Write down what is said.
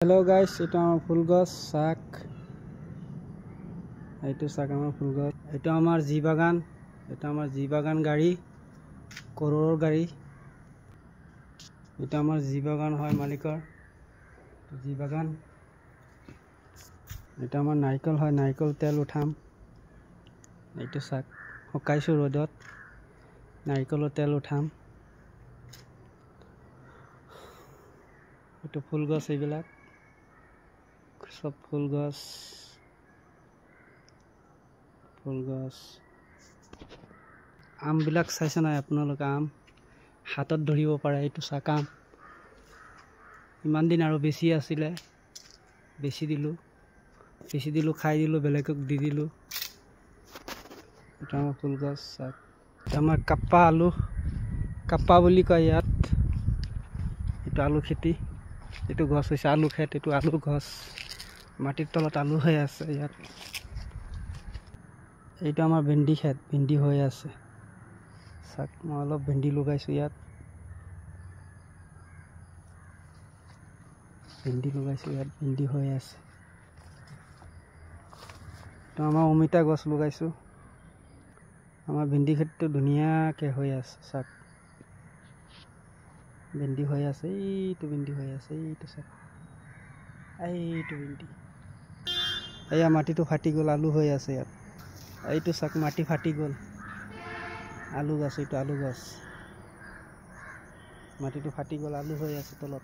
Hello guys, itu amar ফুল গছ শাক এইটো শাক amar ফুল গছ এটা আমার জি বাগান এটা আমার জি বাগান গাড়ি কৰোড়ৰ গাড়ি এটা আমাৰ জি বাগান হয় মালিকৰ জি বাগান এটা আমাৰ নাৰিকল হয় নাৰিকল তেল উঠাম এইটো শাক হকাইছো ৰদত নাৰিকলৰ তেল উঠাম এইটো ফুল গছ এইবিলাক সব ফুল গছ আম বিলাক চাইছে নাই আপোনালোক আম হাতত ধৰিব পাৰে এইটো চাকাম ইমান দিন আৰু বেছি আছিল বেছি দিলো খাই দিলো বেলেগক দি দিলো এটা ফুল গছ শাক আমাৰ কাপ্পা আলু কাপ্পা বুলি কয় ইয়াত এটা আলু খেতি এটো গছ হৈছে আলু খেত এটো আলু গছ মাটিৰ তলত আলু হৈ আছে ইয়াত এইটো আমাৰ ভেন্দি খেত ভেন্দি হৈ আছে শাক মই অলপ ভেন্দি লগাইছো ইয়াত ভেন্দি হৈ আছে তো আমাৰ অমিতা গছ লগাইছো আমাৰ ভেন্দি খেতটো ধুনীয়াকৈ হৈ আছে শাক ভেন্দি হৈ আছে এইটো ভেন্দি হৈ আছে এইটো শাক এইটো ভেন্দি এয়া মাটিটো ফাটি গল আলু হৈ আছে ইয়াত এইটো শাক মাটি ফাটি গল আলু গছ এইটো আলু গছ মাটিটো ফাটি গল আলু হৈ আছে তলত